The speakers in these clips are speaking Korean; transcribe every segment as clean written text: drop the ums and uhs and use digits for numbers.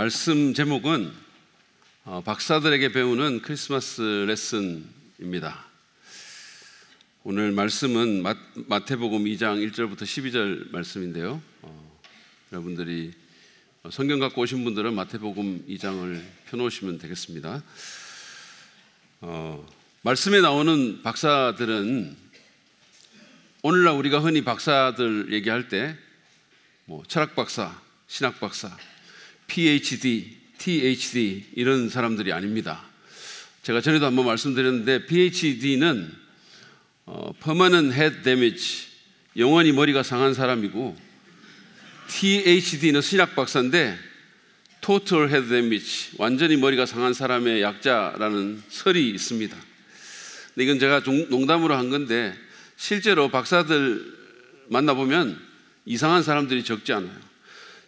말씀 제목은 박사들에게 배우는 크리스마스 레슨입니다. 오늘 말씀은 마태복음 2장 1절부터 12절 말씀인데요. 여러분들이 성경 갖고 오신 분들은 마태복음 2장을 펴놓으시면 되겠습니다. 말씀에 나오는 박사들은 오늘날 우리가 흔히 박사들 얘기할 때 철학 박사, 신학 박사, PhD, THD 이런 사람들이 아닙니다. 제가 전에도 한번 말씀드렸는데 PhD는 Permanent Head Damage, 영원히 머리가 상한 사람이고, THD는 신학 박사인데 Total Head Damage, 완전히 머리가 상한 사람의 약자라는 설이 있습니다. 근데 이건 제가 농담으로 한 건데 실제로 박사들 만나보면 이상한 사람들이 적지 않아요.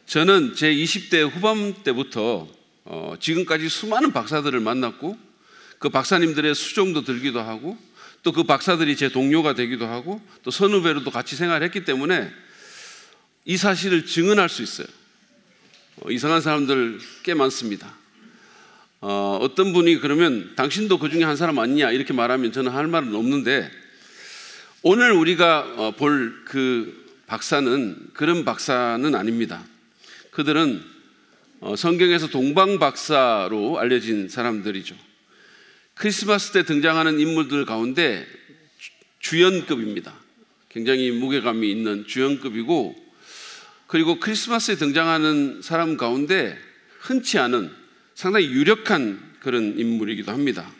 저는 제 20대 후반 때부터 지금까지 수많은 박사들을 만났고, 그 박사님들의 수종도 들기도 하고, 또 그 박사들이 제 동료가 되기도 하고, 또 선후배로도 같이 생활했기 때문에 이 사실을 증언할 수 있어요. 이상한 사람들 꽤 많습니다. 어떤 분이 그러면 당신도 그 중에 한 사람 아니냐 이렇게 말하면 저는 할 말은 없는데, 오늘 우리가 볼 그 박사는 그런 박사는 아닙니다. 그들은 성경에서 동방박사로 알려진 사람들이죠. 크리스마스 때 등장하는 인물들 가운데 주연급입니다. 굉장히 무게감이 있는 주연급이고, 그리고 크리스마스에 등장하는 사람 가운데 흔치 않은 상당히 유력한 그런 인물이기도 합니다.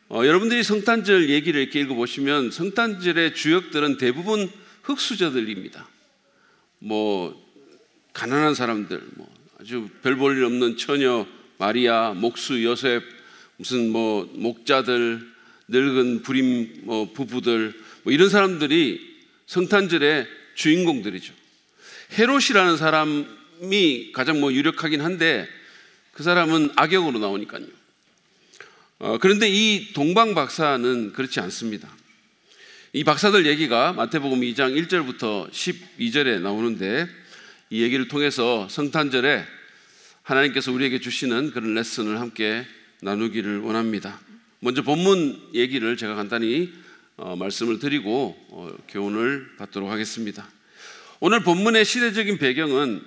여러분들이 성탄절 얘기를 이렇게 읽어보시면 성탄절의 주역들은 대부분 흑수저들입니다. 가난한 사람들, 아주 별 볼 일 없는 처녀 마리아, 목수 요셉, 무슨 목자들, 늙은 부림 부부들, 이런 사람들이 성탄절의 주인공들이죠. 헤롯이라는 사람이 가장 유력하긴 한데 그 사람은 악역으로 나오니까요. 그런데 이 동방 박사는 그렇지 않습니다. 이 박사들 얘기가 마태복음 2장 1절부터 12절에 나오는데, 이 얘기를 통해서 성탄절에 하나님께서 우리에게 주시는 그런 레슨을 함께 나누기를 원합니다. 먼저 본문 얘기를 제가 간단히 말씀을 드리고 교훈을 받도록 하겠습니다. 오늘 본문의 시대적인 배경은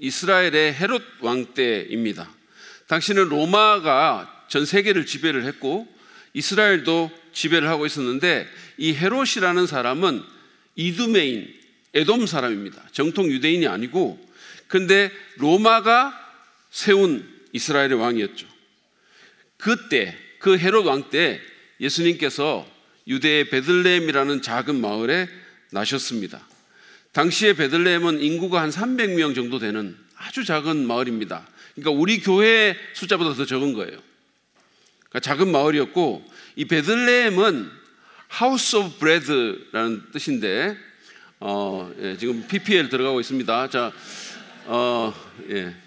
이스라엘의 헤롯 왕 때입니다. 당시는 로마가 전 세계를 지배를 했고 이스라엘도 지배를 하고 있었는데, 이 헤롯이라는 사람은 이두메인, 에돔 사람입니다. 정통 유대인이 아니고, 근데 로마가 세운 이스라엘의 왕이었죠. 그때 그 헤롯 왕 때 예수님께서 유대의 베들레헴이라는 작은 마을에 나셨습니다. 당시에 베들레헴은 인구가 한 300명 정도 되는 아주 작은 마을입니다. 그러니까 우리 교회 숫자보다 더 적은 거예요. 그러니까 작은 마을이었고, 이 베들레헴은 House of Bread라는 뜻인데 지금 PPL 들어가고 있습니다.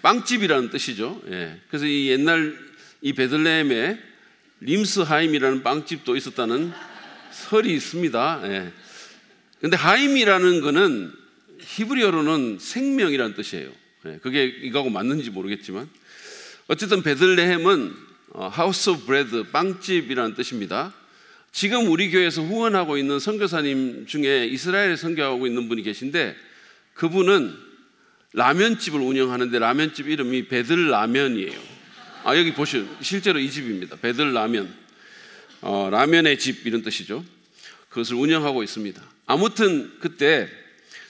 빵집이라는 뜻이죠. 그래서 이 옛날 이 베들레헴에 림스하임이라는 빵집도 있었다는 설이 있습니다. 근데 하임이라는 거는 히브리어로는 생명이라는 뜻이에요. 그게 이거하고 맞는지 모르겠지만 어쨌든 베들레헴은 House of Bread, 빵집이라는 뜻입니다. 지금 우리 교회에서 후원하고 있는 선교사님 중에 이스라엘에 선교하고 있는 분이 계신데, 그분은 라면집을 운영하는데 라면집 이름이 베들라면이에요. 여기 보시면 실제로 이 집입니다. 베들라면, 라면의 집 이런 뜻이죠. 그것을 운영하고 있습니다. 아무튼 그때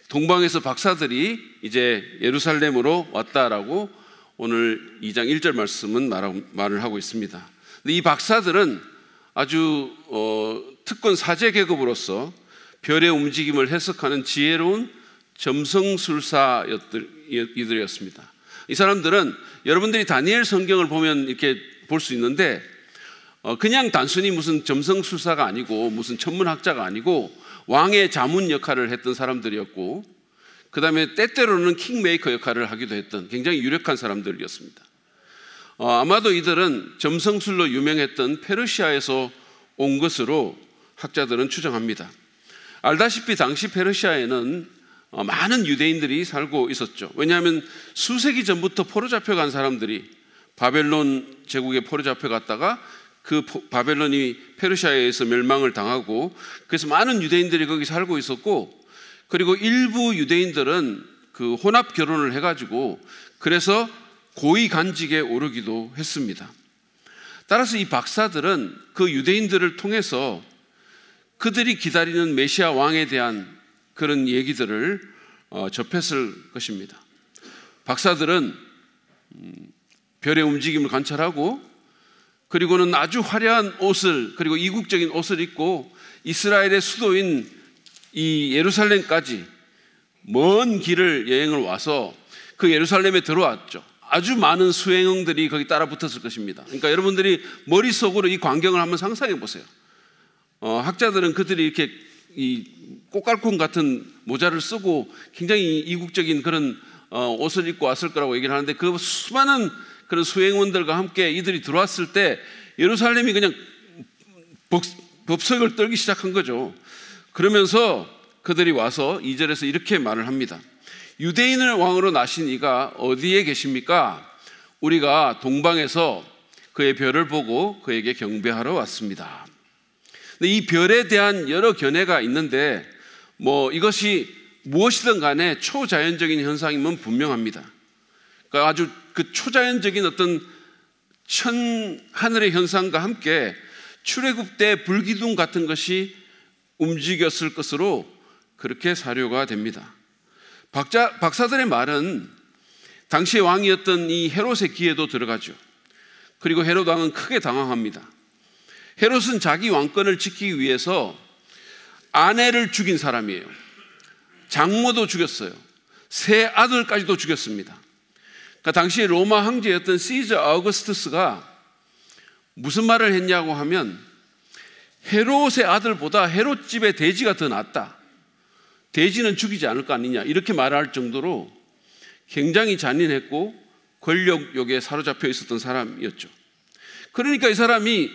동방에서 박사들이 이제 예루살렘으로 왔다라고 오늘 2장 1절 말씀은 말을 하고 있습니다. 근데 이 박사들은 아주 특권 사제 계급으로서 별의 움직임을 해석하는 지혜로운 점성술사이들이었습니다. 이 사람들은 여러분들이 다니엘 성경을 보면 이렇게 볼 수 있는데, 그냥 단순히 무슨 점성술사가 아니고 무슨 천문학자가 아니고 왕의 자문 역할을 했던 사람들이었고, 그 다음에 때때로는 킹메이커 역할을 하기도 했던 굉장히 유력한 사람들이었습니다. 아마도 이들은 점성술로 유명했던 페르시아에서 온 것으로 학자들은 추정합니다. 알다시피 당시 페르시아에는 많은 유대인들이 살고 있었죠. 왜냐하면 수세기 전부터 포로 잡혀간 사람들이 바벨론 제국에 포로 잡혀갔다가 그 바벨론이 페르시아에 의해서 멸망을 당하고, 그래서 많은 유대인들이 거기 살고 있었고, 그리고 일부 유대인들은 그 혼합 결혼을 해가지고 그래서 고위 간직에 오르기도 했습니다. 따라서 이 박사들은 그 유대인들을 통해서 그들이 기다리는 메시아 왕에 대한 그런 얘기들을 접했을 것입니다. 박사들은 별의 움직임을 관찰하고, 그리고는 아주 화려한 옷을, 그리고 이국적인 옷을 입고 이스라엘의 수도인 이 예루살렘까지 먼 길을 여행을 와서 그 예루살렘에 들어왔죠. 아주 많은 수행원들이 거기 따라 붙었을 것입니다. 그러니까 여러분들이 머릿속으로 이 광경을 한번 상상해 보세요. 학자들은 그들이 이렇게 이 꽃갈콘 같은 모자를 쓰고 굉장히 이국적인 그런 옷을 입고 왔을 거라고 얘기를 하는데, 그 수많은 그런 수행원들과 함께 이들이 들어왔을 때 예루살렘이 그냥 법석을 떨기 시작한 거죠. 그러면서 그들이 와서 2절에서 이렇게 말을 합니다. 유대인을 왕으로 나신 이가 어디에 계십니까? 우리가 동방에서 그의 별을 보고 그에게 경배하러 왔습니다. 근데 이 별에 대한 여러 견해가 있는데 이것이 무엇이든 간에 초자연적인 현상임은 분명합니다. 그러니까 아주 그 초자연적인 어떤 하늘의 현상과 함께 출애굽 때 불기둥 같은 것이 움직였을 것으로 그렇게 사료가 됩니다. 박사들의 말은 당시의 왕이었던 이 헤롯의 귀에도 들어가죠. 그리고 헤롯 왕은 크게 당황합니다. 헤롯은 자기 왕권을 지키기 위해서 아내를 죽인 사람이에요. 장모도 죽였어요. 세 아들까지도 죽였습니다. 그러니까 당시 로마 황제였던 시저 아우구스투스가 무슨 말을 했냐고 하면, 헤롯의 아들보다 헤롯 집의 돼지가 더 낫다, 돼지는 죽이지 않을 거 아니냐, 이렇게 말할 정도로 굉장히 잔인했고 권력욕에 사로잡혀 있었던 사람이었죠. 그러니까 이 사람이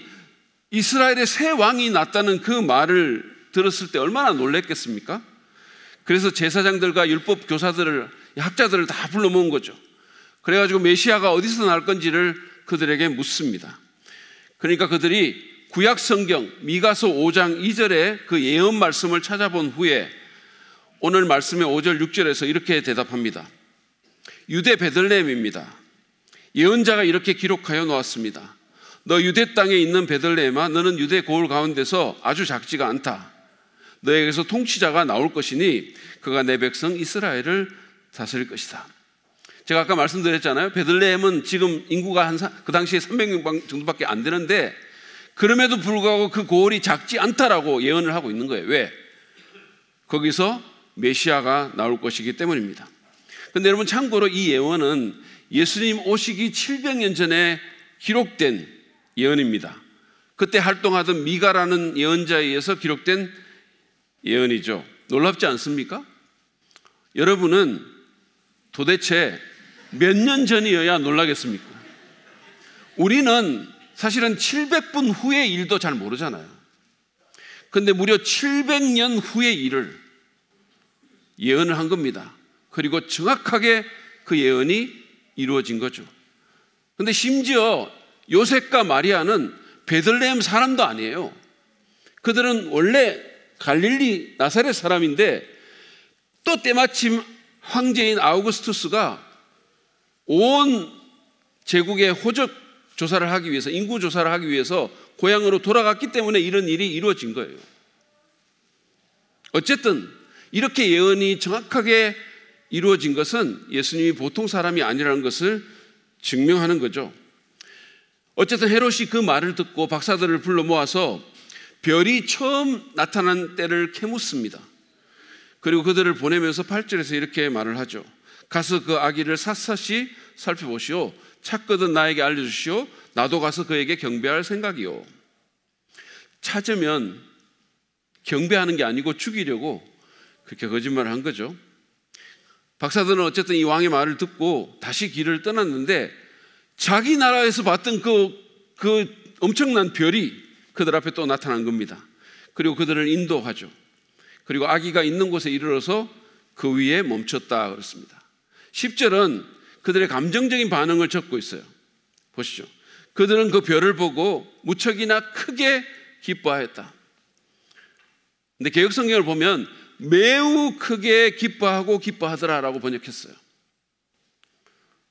이스라엘의 새 왕이 났다는 그 말을 들었을 때 얼마나 놀랬겠습니까? 그래서 제사장들과 율법 교사들을, 학자들을 다 불러 모은 거죠. 그래가지고 메시아가 어디서 날 건지를 그들에게 묻습니다. 그러니까 그들이 구약 성경 미가서 5장 2절에 그 예언 말씀을 찾아본 후에 오늘 말씀의 5절 6절에서 이렇게 대답합니다. 유대 베들레헴입니다. 예언자가 이렇게 기록하여 놓았습니다. 너 유대 땅에 있는 베들레헴아, 너는 유대 고을 가운데서 아주 작지가 않다. 너에게서 통치자가 나올 것이니 그가 내 백성 이스라엘을 다스릴 것이다. 제가 아까 말씀드렸잖아요. 베들레헴은 지금 인구가 그 당시에 300명 정도밖에 안 되는데, 그럼에도 불구하고 그 고을이 작지 않다라고 예언을 하고 있는 거예요. 왜? 거기서 메시아가 나올 것이기 때문입니다. 그런데 여러분, 참고로 이 예언은 예수님 오시기 700년 전에 기록된 예언입니다. 그때 활동하던 미가라는 예언자에 의해서 기록된 예언이죠. 놀랍지 않습니까? 여러분은 도대체 몇 년 전이어야 놀라겠습니까? 우리는 사실은 700분 후의 일도 잘 모르잖아요. 그런데 무려 700년 후의 일을 예언을 한 겁니다. 그리고 정확하게 그 예언이 이루어진 거죠. 그런데 심지어 요셉과 마리아는 베들레헴 사람도 아니에요. 그들은 원래 갈릴리 나사렛 사람인데, 또 때마침 황제인 아우구스투스가 온 제국의 호적 조사를 하기 위해서, 인구 조사를 하기 위해서 고향으로 돌아갔기 때문에 이런 일이 이루어진 거예요. 어쨌든 이렇게 예언이 정확하게 이루어진 것은 예수님이 보통 사람이 아니라는 것을 증명하는 거죠. 어쨌든 헤롯이 그 말을 듣고 박사들을 불러 모아서 별이 처음 나타난 때를 캐묻습니다. 그리고 그들을 보내면서 8절에서 이렇게 말을 하죠. 가서 그 아기를 샅샅이 살펴보시오. 찾거든 나에게 알려주시오. 나도 가서 그에게 경배할 생각이요. 찾으면 경배하는 게 아니고 죽이려고 그렇게 거짓말을 한 거죠. 박사들은 어쨌든 이 왕의 말을 듣고 다시 길을 떠났는데, 자기 나라에서 봤던 그 엄청난 별이 그들 앞에 또 나타난 겁니다. 그리고 그들을 인도하죠. 그리고 아기가 있는 곳에 이르러서 그 위에 멈췄다 그랬습니다. 10절은 그들의 감정적인 반응을 적고 있어요. 보시죠. 그들은 그 별을 보고 무척이나 크게 기뻐하였다. 근데 개역성경을 보면 매우 크게 기뻐하고 기뻐하더라라고 번역했어요.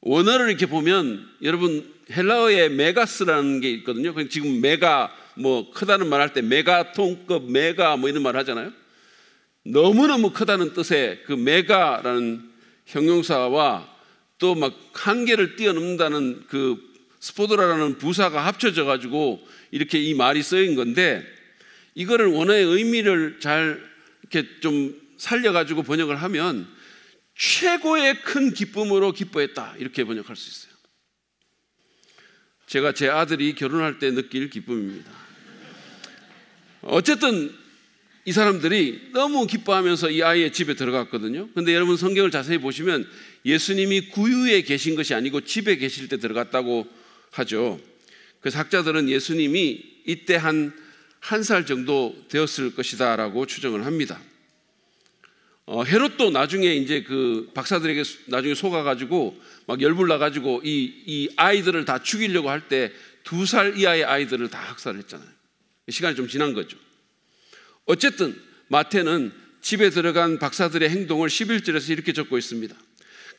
원어를 이렇게 보면 여러분 헬라어에 메가스라는 게 있거든요. 지금 메가 뭐 크다는 말 할 때 메가톤급 메가 뭐 이런 말 하잖아요. 너무너무 크다는 뜻의 그 메가라는 형용사와 또 막 한계를 뛰어넘는다는 그 스포드라라는 부사가 합쳐져 가지고 이렇게 이 말이 쓰인 건데, 이거를 원어의 의미를 잘 이렇게 좀 살려 가지고 번역을 하면 최고의 큰 기쁨으로 기뻐했다 이렇게 번역할 수 있어요. 제가 제 아들이 결혼할 때 느낄 기쁨입니다. 어쨌든 이 사람들이 너무 기뻐하면서 이 아이의 집에 들어갔거든요. 근데 여러분 성경을 자세히 보시면 예수님이 구유에 계신 것이 아니고 집에 계실 때 들어갔다고 하죠. 그래서 학자들은 예수님이 이때 한 살 정도 되었을 것이다 라고 추정을 합니다. 헤롯도 나중에 이제 그 박사들에게 나중에 속아가지고 막 열불나가지고 이 아이들을 다 죽이려고 할 때 2살 이하의 아이들을 다 학살을 했잖아요. 시간이 좀 지난 거죠. 어쨌든 마태는 집에 들어간 박사들의 행동을 11절에서 이렇게 적고 있습니다.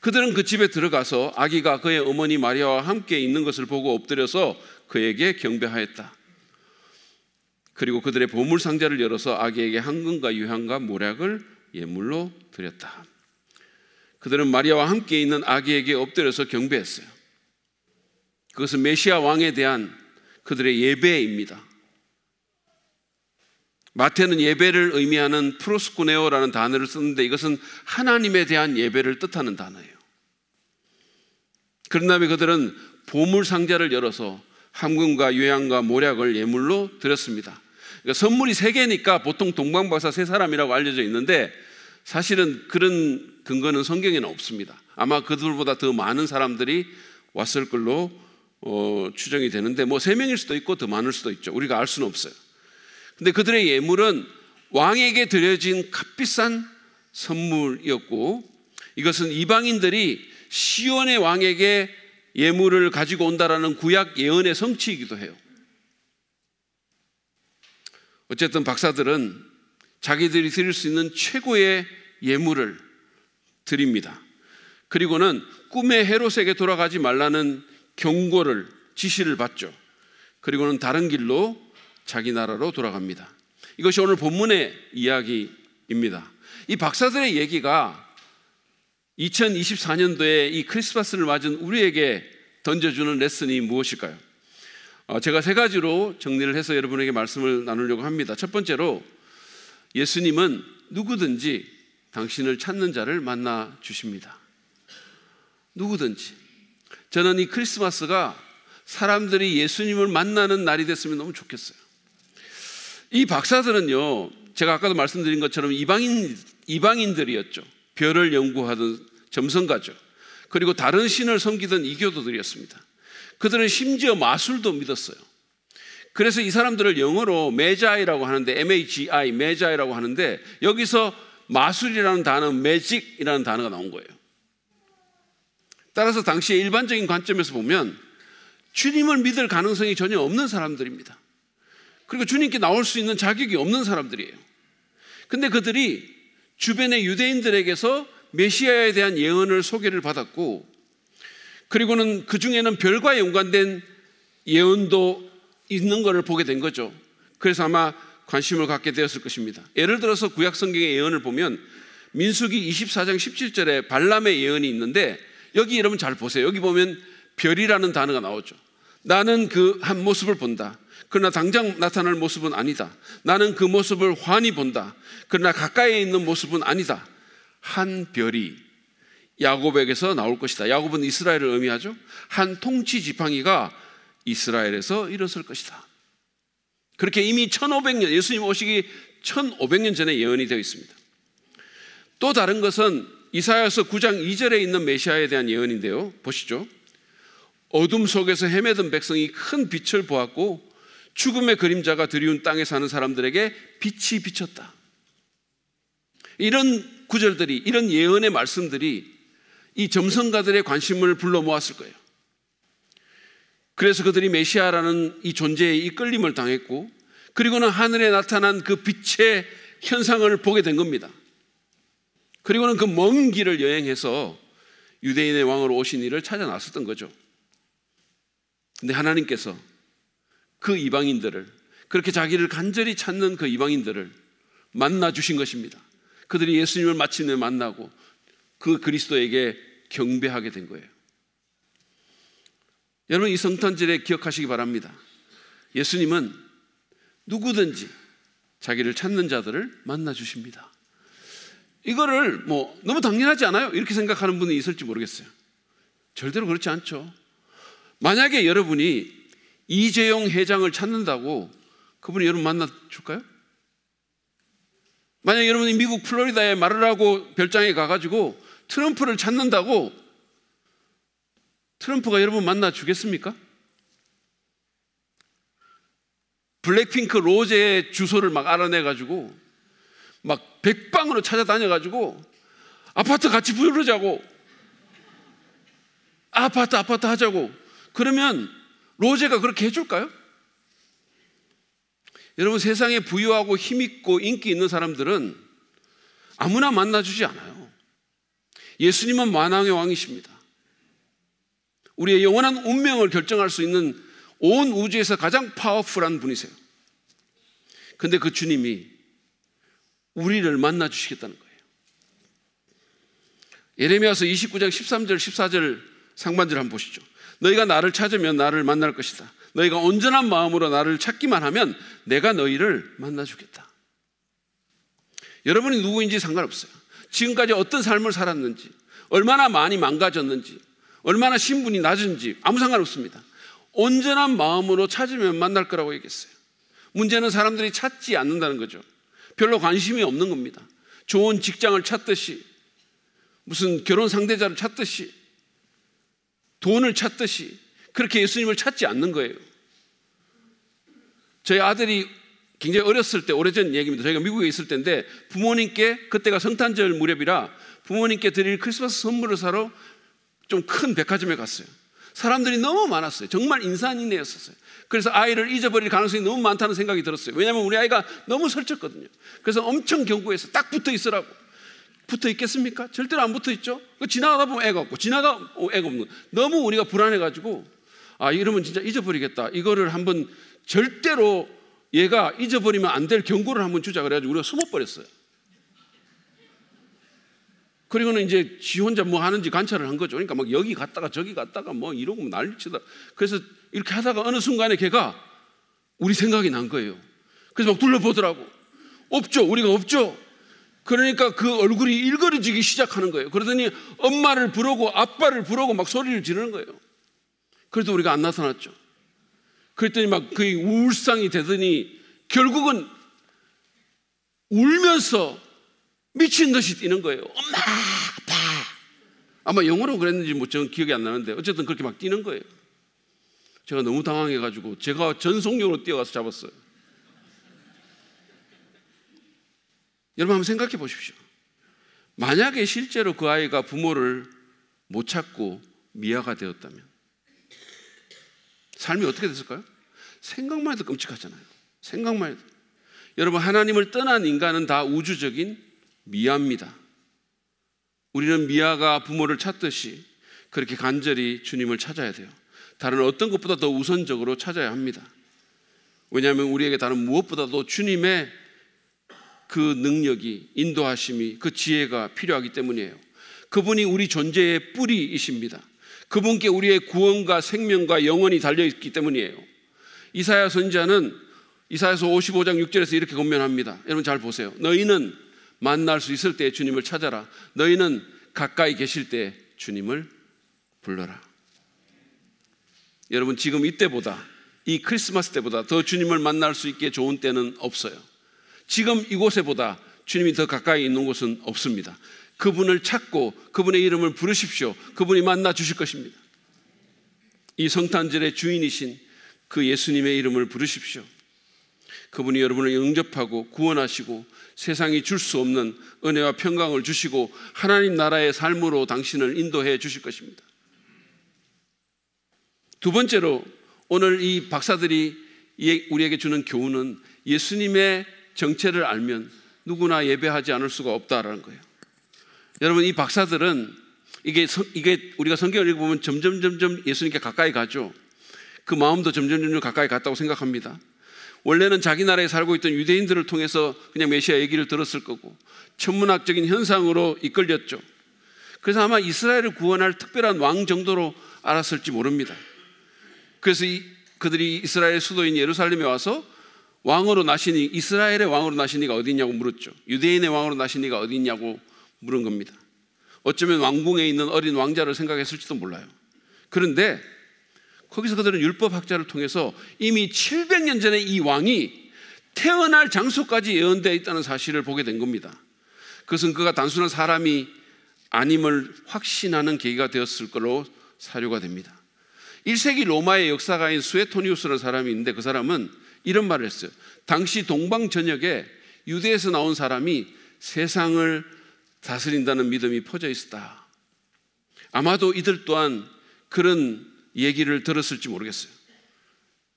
그들은 그 집에 들어가서 아기가 그의 어머니 마리아와 함께 있는 것을 보고 엎드려서 그에게 경배하였다. 그리고 그들의 보물 상자를 열어서 아기에게 황금과 유향과 모략을 예물로 드렸다. 그들은 마리아와 함께 있는 아기에게 엎드려서 경배했어요. 그것은 메시아 왕에 대한 그들의 예배입니다. 마태는 예배를 의미하는 프로스쿠네오라는 단어를 쓰는데 이것은 하나님에 대한 예배를 뜻하는 단어예요. 그런 다음에 그들은 보물 상자를 열어서 황금과 유향과 모략을 예물로 드렸습니다. 그러니까 선물이 3개니까 보통 동방박사 3사람이라고 알려져 있는데 사실은 그런 근거는 성경에는 없습니다. 아마 그들보다 더 많은 사람들이 왔을 걸로 추정이 되는데 뭐 3명일 수도 있고 더 많을 수도 있죠. 우리가 알 수는 없어요. 근데 그들의 예물은 왕에게 드려진 값비싼 선물이었고, 이것은 이방인들이 시온의 왕에게 예물을 가지고 온다라는 구약 예언의 성취이기도 해요. 어쨌든 박사들은 자기들이 드릴 수 있는 최고의 예물을 드립니다. 그리고는 꿈의 헤롯에게 돌아가지 말라는 경고를, 지시를 받죠. 그리고는 다른 길로 자기 나라로 돌아갑니다. 이것이 오늘 본문의 이야기입니다. 이 박사들의 얘기가 2024년도에 이 크리스마스를 맞은 우리에게 던져주는 레슨이 무엇일까요? 제가 3가지로 정리를 해서 여러분에게 말씀을 나누려고 합니다. 첫 번째로, 예수님은 누구든지 당신을 찾는 자를 만나 주십니다. 누구든지. 저는 이 크리스마스가 사람들이 예수님을 만나는 날이 됐으면 너무 좋겠어요. 이 박사들은요, 제가 아까도 말씀드린 것처럼 이방인들이었죠. 별을 연구하던 점성가죠. 그리고 다른 신을 섬기던 이교도들이었습니다. 그들은 심지어 마술도 믿었어요. 그래서 이 사람들을 영어로 매자이라고 하는데, M-A-G-I, 매자이라고 하는데, 여기서 마술이라는 단어, 매직이라는 단어가 나온 거예요. 따라서 당시의 일반적인 관점에서 보면 주님을 믿을 가능성이 전혀 없는 사람들입니다. 그리고 주님께 나올 수 있는 자격이 없는 사람들이에요. 근데 그들이 주변의 유대인들에게서 메시아에 대한 예언을 소개를 받았고, 그리고는 그 중에는 별과 연관된 예언도 있는 것을 보게 된 거죠. 그래서 아마 관심을 갖게 되었을 것입니다. 예를 들어서 구약 성경의 예언을 보면 민수기 24장 17절에 발람의 예언이 있는데, 여기 여러분 잘 보세요. 여기 보면 별이라는 단어가 나오죠. 나는 그 한 모습을 본다. 그러나 당장 나타날 모습은 아니다. 나는 그 모습을 환히 본다. 그러나 가까이에 있는 모습은 아니다. 한 별이 야곱에게서 나올 것이다. 야곱은 이스라엘을 의미하죠. 한 통치 지팡이가 이스라엘에서 일어설 것이다. 그렇게 이미 1500년, 예수님 오시기 1500년 전에 예언이 되어 있습니다. 또 다른 것은 이사야서 9장 2절에 있는 메시아에 대한 예언인데요. 보시죠. 어둠 속에서 헤매던 백성이 큰 빛을 보았고 죽음의 그림자가 드리운 땅에 사는 사람들에게 빛이 비쳤다. 이런 구절들이, 이런 예언의 말씀들이 이 점성가들의 관심을 불러 모았을 거예요. 그래서 그들이 메시아라는 이 존재에 이끌림을 당했고, 그리고는 하늘에 나타난 그 빛의 현상을 보게 된 겁니다. 그리고는 그 먼 길을 여행해서 유대인의 왕으로 오신 이를 찾아 나섰던 거죠. 근데 하나님께서 그 이방인들을, 그렇게 자기를 간절히 찾는 그 이방인들을 만나 주신 것입니다. 그들이 예수님을 마침내 만나고 그 그리스도에게 경배하게 된 거예요. 여러분, 이 성탄절에 기억하시기 바랍니다. 예수님은 누구든지 자기를 찾는 자들을 만나 주십니다. 이거를 너무 당연하지 않아요? 이렇게 생각하는 분이 있을지 모르겠어요. 절대로 그렇지 않죠. 만약에 여러분이 이재용 회장을 찾는다고 그분이 여러분 만나 줄까요? 만약에 여러분이 미국 플로리다에 마르라고 별장에 가가지고 트럼프를 찾는다고 트럼프가 여러분 만나 주겠습니까? 블랙핑크 로제의 주소를 막 알아내가지고 막 백방으로 찾아다녀가지고 아파트 같이 부르자고, 아파트 하자고, 그러면 로제가 그렇게 해줄까요? 여러분, 세상에 부유하고 힘있고 인기 있는 사람들은 아무나 만나주지 않아요. 예수님은 만왕의 왕이십니다. 우리의 영원한 운명을 결정할 수 있는 온 우주에서 가장 파워풀한 분이세요. 근데 그 주님이 우리를 만나 주시겠다는 거예요. 예레미야서 29장 13절 14절 상반절 한번 보시죠. 너희가 나를 찾으면 나를 만날 것이다. 너희가 온전한 마음으로 나를 찾기만 하면 내가 너희를 만나 주겠다. 여러분이 누구인지 상관없어요. 지금까지 어떤 삶을 살았는지, 얼마나 많이 망가졌는지, 얼마나 신분이 낮은지 아무 상관없습니다. 온전한 마음으로 찾으면 만날 거라고 얘기했어요. 문제는 사람들이 찾지 않는다는 거죠. 별로 관심이 없는 겁니다. 좋은 직장을 찾듯이, 무슨 결혼 상대자를 찾듯이, 돈을 찾듯이 그렇게 예수님을 찾지 않는 거예요. 저희 아들이 굉장히 어렸을 때, 오래전 얘기입니다. 저희가 미국에 있을 때인데 부모님께, 그때가 성탄절 무렵이라 부모님께 드릴 크리스마스 선물을 사러 좀 큰 백화점에 갔어요. 사람들이 너무 많았어요. 정말 인산인해였었어요. 그래서 아이를 잊어버릴 가능성이 너무 많다는 생각이 들었어요. 왜냐하면 우리 아이가 너무 설쳤거든요. 그래서 엄청 경고해서 딱 붙어 있으라고. 붙어 있겠습니까? 절대로 안 붙어 있죠. 지나가다 보면 애가 없고, 지나가다 애가 없는, 너무 우리가 불안해가지고, 이러면 진짜 잊어버리겠다. 이거를 한번 절대로 얘가 잊어버리면 안 될 경고를 한번 주자 그래가지고 우리가 숨어버렸어요. 그리고는 이제 지 혼자 뭐 하는지 관찰을 한 거죠. 그러니까 막 여기 갔다가 저기 갔다가 뭐 이러고 난리치다. 그래서 이렇게 하다가 어느 순간에 걔가 우리 생각이 난 거예요. 그래서 막 둘러보더라고. 없죠. 우리가 없죠. 그러니까 그 얼굴이 일그러지기 시작하는 거예요. 그러더니 엄마를 부르고 아빠를 부르고 막 소리를 지르는 거예요. 그래도 우리가 안 나타났죠. 그랬더니 막 거의 울상이 되더니 결국은 울면서 미친 듯이 뛰는 거예요. 엄마, 아빠. 아마 영어로 그랬는지 뭐 저는 기억이 안 나는데 어쨌든 그렇게 막 뛰는 거예요. 제가 너무 당황해가지고 제가 전속력으로 뛰어가서 잡았어요. 여러분 한번 생각해 보십시오. 만약에 실제로 그 아이가 부모를 못 찾고 미아가 되었다면 삶이 어떻게 됐을까요? 생각만 해도 끔찍하잖아요. 생각만 해도. 여러분, 하나님을 떠난 인간은 다 우주적인 미아입니다. 우리는 미아가 부모를 찾듯이 그렇게 간절히 주님을 찾아야 돼요. 다른 어떤 것보다 더 우선적으로 찾아야 합니다. 왜냐하면 우리에게 다른 무엇보다도 주님의 그 능력이, 인도하심이, 그 지혜가 필요하기 때문이에요. 그분이 우리 존재의 뿌리이십니다. 그분께 우리의 구원과 생명과 영혼이 달려있기 때문이에요. 이사야 선지자는 이사야서 55장 6절에서 이렇게 권면합니다. 여러분 잘 보세요. 너희는 만날 수 있을 때 주님을 찾아라. 너희는 가까이 계실 때 주님을 불러라. 여러분, 지금 이때보다, 이 크리스마스 때보다 더 주님을 만날 수 있게 좋은 때는 없어요. 지금 이곳에보다 주님이 더 가까이 있는 곳은 없습니다. 그분을 찾고 그분의 이름을 부르십시오. 그분이 만나 주실 것입니다. 이 성탄절의 주인이신 그 예수님의 이름을 부르십시오. 그분이 여러분을 영접하고 구원하시고 세상이 줄 수 없는 은혜와 평강을 주시고 하나님 나라의 삶으로 당신을 인도해 주실 것입니다. 두 번째로 오늘 이 박사들이 우리에게 주는 교훈은 예수님의 정체를 알면 누구나 예배하지 않을 수가 없다라는 거예요. 여러분, 이 박사들은 이게 우리가 성경을 읽어보면 점점 예수님께 가까이 가죠. 그 마음도 점점 가까이 갔다고 생각합니다. 원래는 자기 나라에 살고 있던 유대인들을 통해서 그냥 메시아 얘기를 들었을 거고 천문학적인 현상으로 이끌렸죠. 그래서 아마 이스라엘을 구원할 특별한 왕 정도로 알았을지 모릅니다. 그래서 그들이 이스라엘 수도인 예루살렘에 와서 이스라엘의 왕으로 나신 이가 어디 있냐고 물었죠. 유대인의 왕으로 나신 이가 어디 있냐고 물은 겁니다. 어쩌면 왕궁에 있는 어린 왕자를 생각했을지도 몰라요. 그런데 거기서 그들은 율법학자를 통해서 이미 700년 전에 이 왕이 태어날 장소까지 예언되어 있다는 사실을 보게 된 겁니다. 그것은 그가 단순한 사람이 아님을 확신하는 계기가 되었을 걸로 사료가 됩니다. 1세기 로마의 역사가인 수에토니우스라는 사람이 있는데 그 사람은 이런 말을 했어요. 당시 동방전역에 유대에서 나온 사람이 세상을 다스린다는 믿음이 퍼져 있었다. 아마도 이들 또한 그런 얘기를 들었을지 모르겠어요.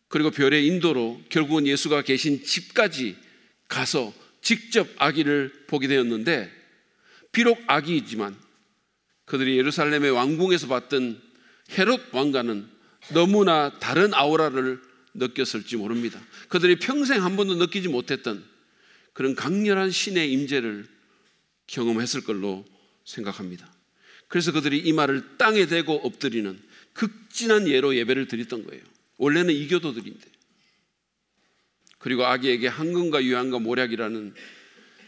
그리고 별의 인도로 결국은 예수가 계신 집까지 가서 직접 아기를 보게 되었는데, 비록 아기이지만 그들이 예루살렘의 왕궁에서 봤던 헤롯 왕과는 너무나 다른 아우라를 느꼈을지 모릅니다. 그들이 평생 한 번도 느끼지 못했던 그런 강렬한 신의 임재를 경험했을 걸로 생각합니다. 그래서 그들이 이 말을 땅에 대고 엎드리는 극진한 예로 예배를 드렸던 거예요. 원래는 이교도들인데. 그리고 아기에게 황금과 유향과 모략이라는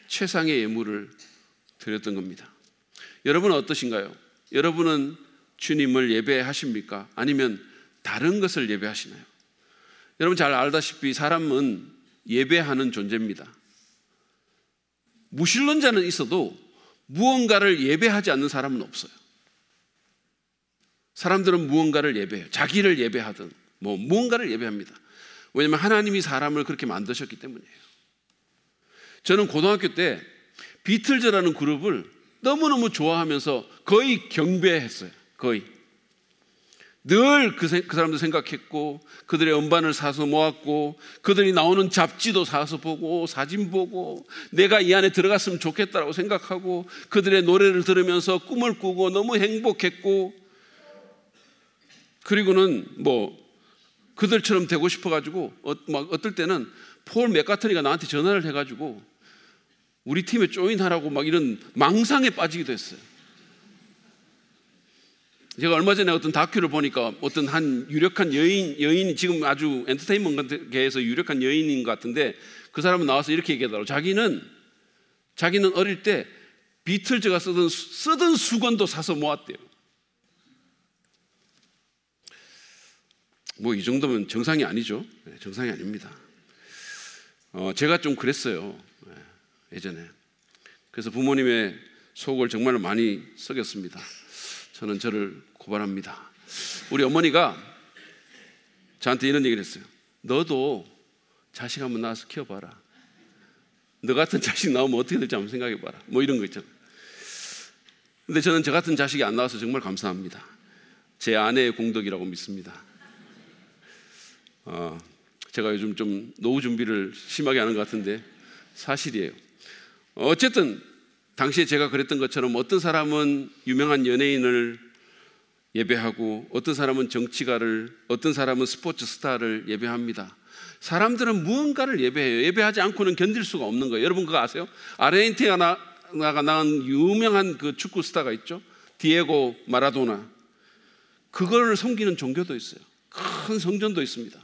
최상의 예물을 드렸던 겁니다. 여러분은 어떠신가요? 여러분은 주님을 예배하십니까? 아니면 다른 것을 예배하시나요? 여러분 잘 알다시피 사람은 예배하는 존재입니다. 무신론자는 있어도 무언가를 예배하지 않는 사람은 없어요. 사람들은 무언가를 예배해요. 자기를 예배하든 무언가를 예배합니다. 왜냐하면 하나님이 사람을 그렇게 만드셨기 때문이에요. 저는 고등학교 때 비틀즈라는 그룹을 너무너무 좋아하면서 거의 경배했어요. 거의. 늘 그 사람들 생각했고, 그들의 음반을 사서 모았고, 그들이 나오는 잡지도 사서 보고, 사진 보고, 내가 이 안에 들어갔으면 좋겠다라고 생각하고, 그들의 노래를 들으면서 꿈을 꾸고 너무 행복했고, 그리고는 그들처럼 되고 싶어가지고 어떨 때는 폴 맥카트니가 나한테 전화를 해가지고 우리 팀에 조인하라고 이런 망상에 빠지기도 했어요. 제가 얼마 전에 어떤 다큐를 보니까 어떤 한 유력한 여인이 지금 아주 엔터테인먼트계에서 유력한 여인인 것 같은데, 그 사람은 나와서 이렇게 얘기하더라고요. 자기는 어릴 때 비틀즈가 쓰던 수건도 사서 모았대요. 이 정도면 정상이 아니죠. 정상이 아닙니다. 제가 좀 그랬어요. 예전에. 그래서 부모님의 속을 정말 많이 썩였습니다. 저는 저를 고발합니다. 우리 어머니가 저한테 이런 얘기를 했어요. 너도 자식 한번 낳아서 키워봐라. 너 같은 자식 나오면 어떻게 될지 한번 생각해봐라. 이런 거 있잖아요. 근데 저는 저 같은 자식이 안 나와서 정말 감사합니다. 제 아내의 공덕이라고 믿습니다. 제가 요즘 좀 노후 준비를 심하게 하는 것 같은데 사실이에요. 어쨌든 당시에 제가 그랬던 것처럼 어떤 사람은 유명한 연예인을 예배하고, 어떤 사람은 정치가를, 어떤 사람은 스포츠 스타를 예배합니다. 사람들은 무언가를 예배해요. 예배하지 않고는 견딜 수가 없는 거예요. 여러분 그거 아세요? 아르헨티나가 낳은 유명한 그 축구 스타가 있죠. 디에고 마라도나. 그걸 섬기는 종교도 있어요. 큰 성전도 있습니다.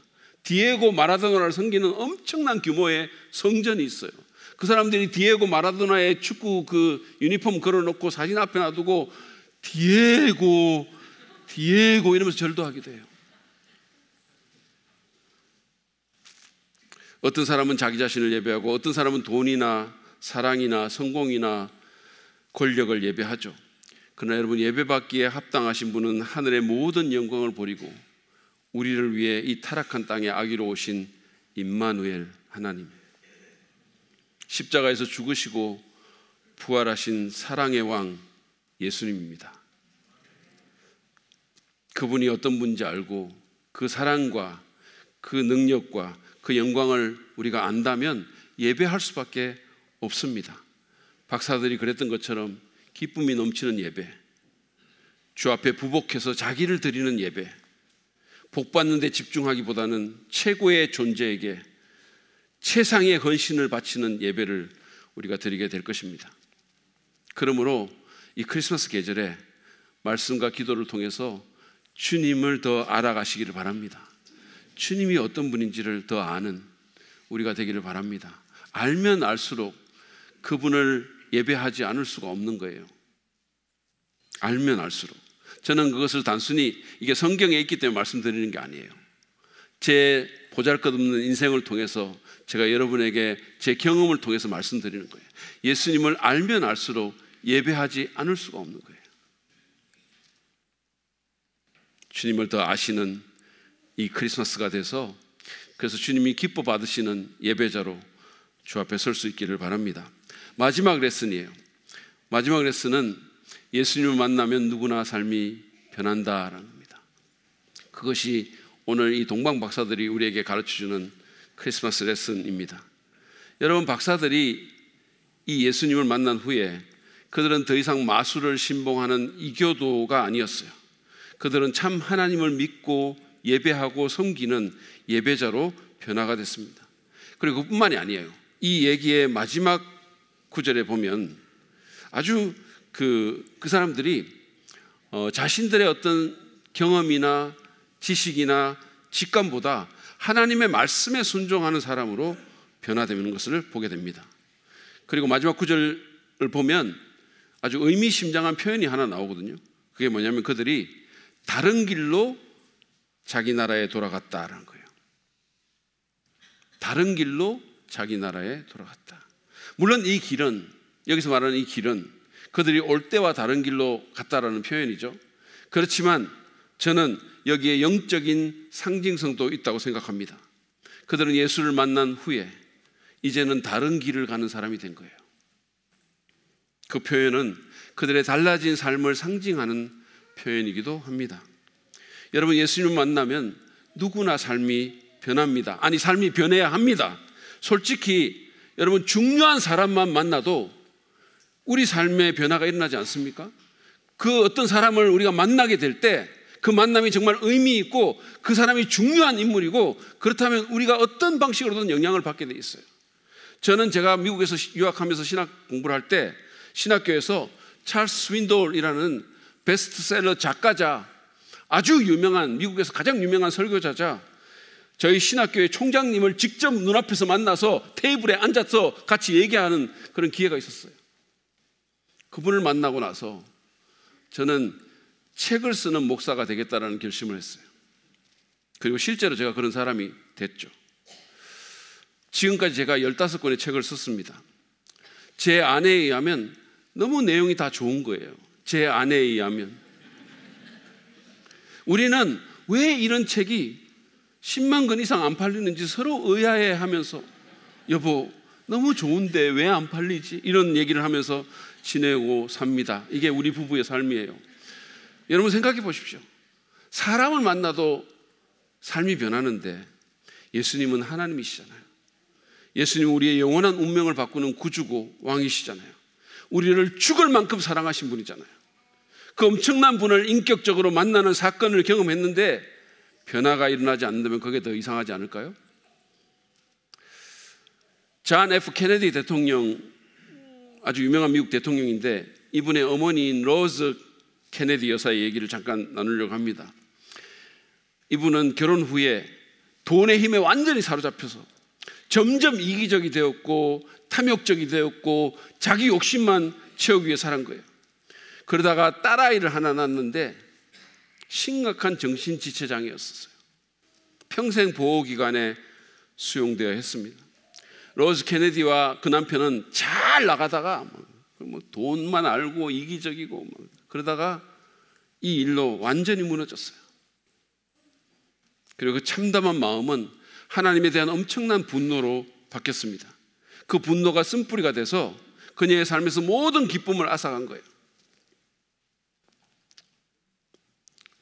디에고 마라도나를 섬기는 엄청난 규모의 성전이 있어요. 그 사람들이 디에고 마라도나의 축구 그 유니폼 걸어놓고 사진 앞에 놔두고 디에고 이러면서 절도 하기도 해요. 어떤 사람은 자기 자신을 예배하고, 어떤 사람은 돈이나 사랑이나 성공이나 권력을 예배하죠. 그러나 여러분, 예배받기에 합당하신 분은 하늘의 모든 영광을 버리고 우리를 위해 이 타락한 땅에 아기로 오신 임마누엘 하나님, 십자가에서 죽으시고 부활하신 사랑의 왕 예수님입니다. 그분이 어떤 분인지 알고 그 사랑과 그 능력과 그 영광을 우리가 안다면 예배할 수밖에 없습니다. 박사들이 그랬던 것처럼 기쁨이 넘치는 예배, 주 앞에 부복해서 자기를 드리는 예배, 복 받는 데 집중하기보다는 최고의 존재에게 최상의 헌신을 바치는 예배를 우리가 드리게 될 것입니다. 그러므로 이 크리스마스 계절에 말씀과 기도를 통해서 주님을 더 알아가시기를 바랍니다. 주님이 어떤 분인지를 더 아는 우리가 되기를 바랍니다. 알면 알수록 그분을 예배하지 않을 수가 없는 거예요. 알면 알수록. 저는 그것을 단순히 이게 성경에 있기 때문에 말씀드리는 게 아니에요. 제 보잘것없는 인생을 통해서 제가 여러분에게 제 경험을 통해서 말씀드리는 거예요. 예수님을 알면 알수록 예배하지 않을 수가 없는 거예요. 주님을 더 아시는 이 크리스마스가 돼서 그래서 주님이 기뻐 받으시는 예배자로 주 앞에 설 수 있기를 바랍니다. 마지막 레슨이에요. 마지막 레슨은 예수님을 만나면 누구나 삶이 변한다라는 겁니다. 그것이 오늘 이 동방 박사들이 우리에게 가르쳐주는 크리스마스 레슨입니다. 여러분, 박사들이 이 예수님을 만난 후에 그들은 더 이상 마술을 신봉하는 이교도가 아니었어요. 그들은 참 하나님을 믿고 예배하고 섬기는 예배자로 변화가 됐습니다. 그리고 그뿐만이 아니에요. 이 얘기의 마지막 구절에 보면 아주 그 사람들이 자신들의 어떤 경험이나 지식이나 직감보다 하나님의 말씀에 순종하는 사람으로 변화되는 것을 보게 됩니다. 그리고 마지막 구절을 보면 아주 의미심장한 표현이 하나 나오거든요. 그게 뭐냐면 그들이 다른 길로 자기 나라에 돌아갔다라는 거예요. 다른 길로 자기 나라에 돌아갔다. 물론 이 길은, 여기서 말하는 이 길은 그들이 올 때와 다른 길로 갔다라는 표현이죠. 그렇지만 저는 여기에 영적인 상징성도 있다고 생각합니다. 그들은 예수를 만난 후에 이제는 다른 길을 가는 사람이 된 거예요. 그 표현은 그들의 달라진 삶을 상징하는 표현이기도 합니다. 여러분, 예수님을 만나면 누구나 삶이 변합니다. 아니, 삶이 변해야 합니다. 솔직히 여러분, 중요한 사람만 만나도 우리 삶에 변화가 일어나지 않습니까? 그 어떤 사람을 우리가 만나게 될 때 그 만남이 정말 의미 있고 그 사람이 중요한 인물이고 그렇다면 우리가 어떤 방식으로든 영향을 받게 돼 있어요. 저는 제가 미국에서 유학하면서 신학 공부를 할 때 신학교에서 찰스 스윈돌이라는 베스트셀러 작가자, 아주 유명한, 미국에서 가장 유명한 설교자자, 저희 신학교의 총장님을 직접 눈앞에서 만나서 테이블에 앉아서 같이 얘기하는 그런 기회가 있었어요. 그분을 만나고 나서 저는 책을 쓰는 목사가 되겠다라는 결심을 했어요. 그리고 실제로 제가 그런 사람이 됐죠. 지금까지 제가 15권의 책을 썼습니다. 제 아내에 의하면 너무 내용이 다 좋은 거예요. 제 아내에 의하면. 우리는 왜 이런 책이 10만 권 이상 안 팔리는지 서로 의아해하면서 여보 너무 좋은데 왜 안 팔리지? 이런 얘기를 하면서 지내고 삽니다. 이게 우리 부부의 삶이에요. 여러분 생각해 보십시오. 사람을 만나도 삶이 변하는데 예수님은 하나님이시잖아요. 예수님은 우리의 영원한 운명을 바꾸는 구주고 왕이시잖아요. 우리를 죽을 만큼 사랑하신 분이잖아요. 그 엄청난 분을 인격적으로 만나는 사건을 경험했는데 변화가 일어나지 않는다면 그게 더 이상하지 않을까요? 존 F 케네디 대통령, 아주 유명한 미국 대통령인데 이분의 어머니인 로즈 케네디 여사의 얘기를 잠깐 나누려고 합니다. 이분은 결혼 후에 돈의 힘에 완전히 사로잡혀서 점점 이기적이 되었고 탐욕적이 되었고 자기 욕심만 채우기 위해 살은 거예요. 그러다가 딸아이를 하나 낳았는데 심각한 정신지체장애였어요. 평생 보호기관에 수용되어야 했습니다. 로즈 케네디와 그 남편은 잘 나가다가 뭐 돈만 알고 이기적이고 그러다가 이 일로 완전히 무너졌어요. 그리고 그 참담한 마음은 하나님에 대한 엄청난 분노로 바뀌었습니다. 그 분노가 쓴뿌리가 돼서 그녀의 삶에서 모든 기쁨을 앗아간 거예요.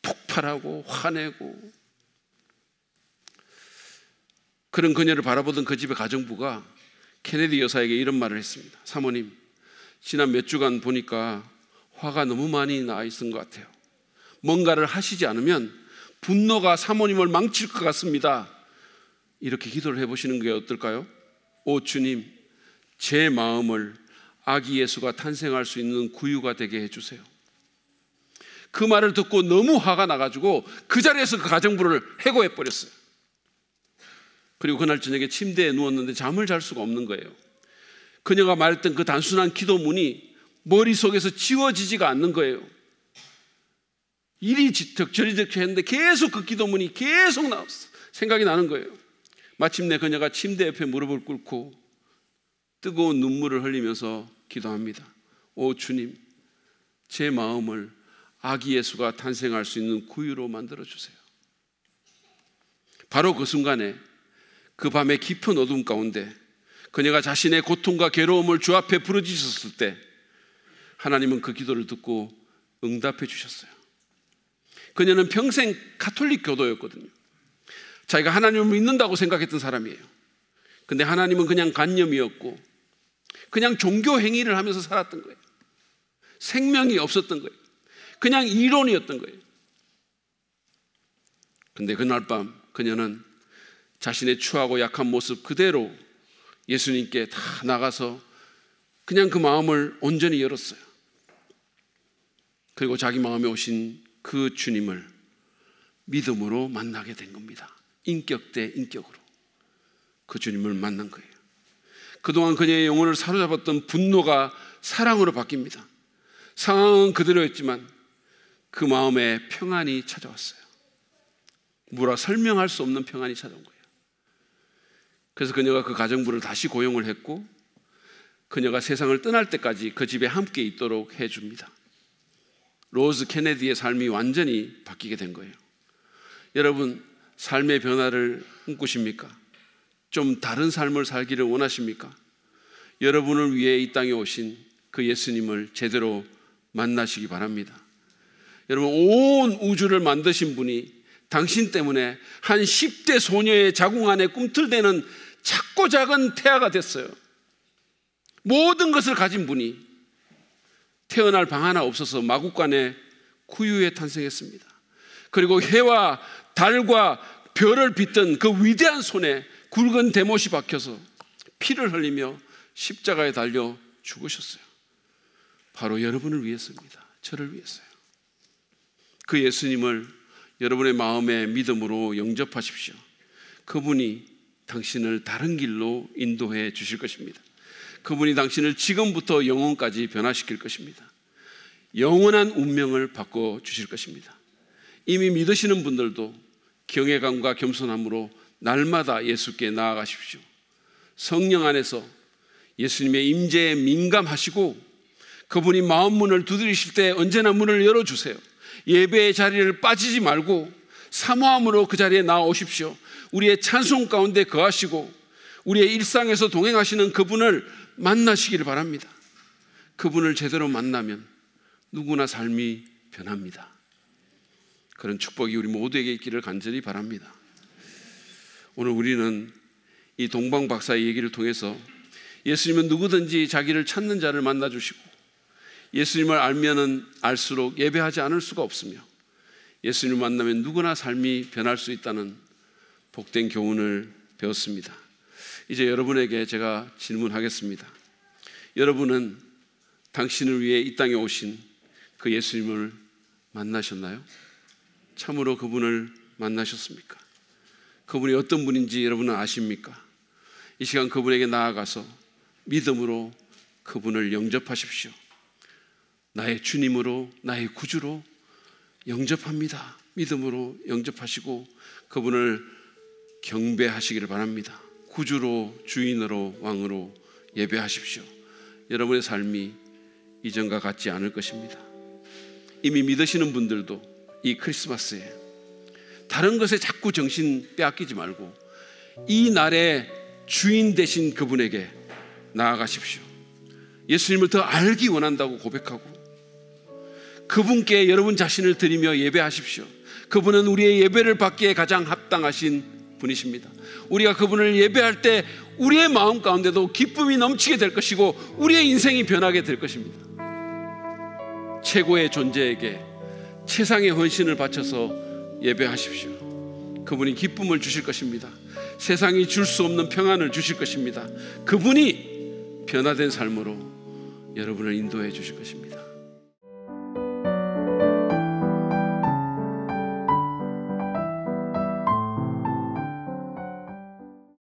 폭발하고 화내고. 그런 그녀를 바라보던 그 집의 가정부가 케네디 여사에게 이런 말을 했습니다. 사모님, 지난 몇 주간 보니까 화가 너무 많이 나 있은 것 같아요. 뭔가를 하시지 않으면 분노가 사모님을 망칠 것 같습니다. 이렇게 기도를 해보시는 게 어떨까요? 오 주님, 제 마음을 아기 예수가 탄생할 수 있는 구유가 되게 해주세요. 그 말을 듣고 너무 화가 나가지고 그 자리에서 그 가정부를 해고해버렸어요. 그리고 그날 저녁에 침대에 누웠는데 잠을 잘 수가 없는 거예요. 그녀가 말했던 그 단순한 기도문이 머릿속에서 지워지지가 않는 거예요. 이리저리 저리 했는데 계속 그 기도문이 계속 생각이 나는 거예요. 마침내 그녀가 침대 옆에 무릎을 꿇고 뜨거운 눈물을 흘리면서 기도합니다. 오 주님, 제 마음을 아기 예수가 탄생할 수 있는 구유로 만들어주세요. 바로 그 순간에 그 밤의 깊은 어둠 가운데 그녀가 자신의 고통과 괴로움을 주 앞에 부르짖었을 때 하나님은 그 기도를 듣고 응답해 주셨어요. 그녀는 평생 가톨릭 교도였거든요. 자기가 하나님을 믿는다고 생각했던 사람이에요. 근데 하나님은 그냥 관념이었고 그냥 종교 행위를 하면서 살았던 거예요. 생명이 없었던 거예요. 그냥 이론이었던 거예요. 근데 그날 밤 그녀는 자신의 추하고 약한 모습 그대로 예수님께 다 나가서 그냥 그 마음을 온전히 열었어요. 그리고 자기 마음에 오신 그 주님을 믿음으로 만나게 된 겁니다. 인격 대 인격으로 그 주님을 만난 거예요. 그동안 그녀의 영혼을 사로잡았던 분노가 사랑으로 바뀝니다. 상황은 그대로였지만 그 마음에 평안이 찾아왔어요. 뭐라 설명할 수 없는 평안이 찾아온 거예요. 그래서 그녀가 그 가정부를 다시 고용을 했고 그녀가 세상을 떠날 때까지 그 집에 함께 있도록 해줍니다. 로즈 케네디의 삶이 완전히 바뀌게 된 거예요. 여러분, 삶의 변화를 꿈꾸십니까? 좀 다른 삶을 살기를 원하십니까? 여러분을 위해 이 땅에 오신 그 예수님을 제대로 만나시기 바랍니다. 여러분, 온 우주를 만드신 분이 당신 때문에 한 10대 소녀의 자궁 안에 꿈틀대는 작고 작은 태아가 됐어요. 모든 것을 가진 분이 태어날 방 하나 없어서 마국간에 구유에 탄생했습니다. 그리고 해와 달과 별을 빚던 그 위대한 손에 굵은 대못이 박혀서 피를 흘리며 십자가에 달려 죽으셨어요. 바로 여러분을 위해서입니다. 저를 위해서요. 그 예수님을 여러분의 마음의 믿음으로 영접하십시오. 그분이 당신을 다른 길로 인도해 주실 것입니다. 그분이 당신을 지금부터 영원까지 변화시킬 것입니다. 영원한 운명을 바꿔주실 것입니다. 이미 믿으시는 분들도 경외감과 겸손함으로 날마다 예수께 나아가십시오. 성령 안에서 예수님의 임재에 민감하시고 그분이 마음 문을 두드리실 때 언제나 문을 열어주세요. 예배의 자리를 빠지지 말고 사모함으로 그 자리에 나오십시오. 우리의 찬송 가운데 거하시고 우리의 일상에서 동행하시는 그분을 만나시기를 바랍니다. 그분을 제대로 만나면 누구나 삶이 변합니다. 그런 축복이 우리 모두에게 있기를 간절히 바랍니다. 오늘 우리는 이 동방 박사의 얘기를 통해서 예수님은 누구든지 자기를 찾는 자를 만나주시고 예수님을 알면은 알수록 예배하지 않을 수가 없으며 예수님을 만나면 누구나 삶이 변할 수 있다는 복된 교훈을 배웠습니다. 이제 여러분에게 제가 질문하겠습니다. 여러분은 당신을 위해 이 땅에 오신 그 예수님을 만나셨나요? 참으로 그분을 만나셨습니까? 그분이 어떤 분인지 여러분은 아십니까? 이 시간 그분에게 나아가서 믿음으로 그분을 영접하십시오. 나의 주님으로, 나의 구주로 영접합니다. 믿음으로 영접하시고 그분을 경배하시기를 바랍니다. 구주로, 주인으로, 왕으로 예배하십시오. 여러분의 삶이 이전과 같지 않을 것입니다. 이미 믿으시는 분들도 이 크리스마스에 다른 것에 자꾸 정신 빼앗기지 말고 이 날에 주인 되신 그분에게 나아가십시오. 예수님을 더 알기 원한다고 고백하고 그분께 여러분 자신을 드리며 예배하십시오. 그분은 우리의 예배를 받기에 가장 합당하신 분이십니다. 우리가 그분을 예배할 때 우리의 마음 가운데도 기쁨이 넘치게 될 것이고 우리의 인생이 변하게 될 것입니다. 최고의 존재에게 최상의 헌신을 바쳐서 예배하십시오. 그분이 기쁨을 주실 것입니다. 세상이 줄 수 없는 평안을 주실 것입니다. 그분이 변화된 삶으로 여러분을 인도해 주실 것입니다.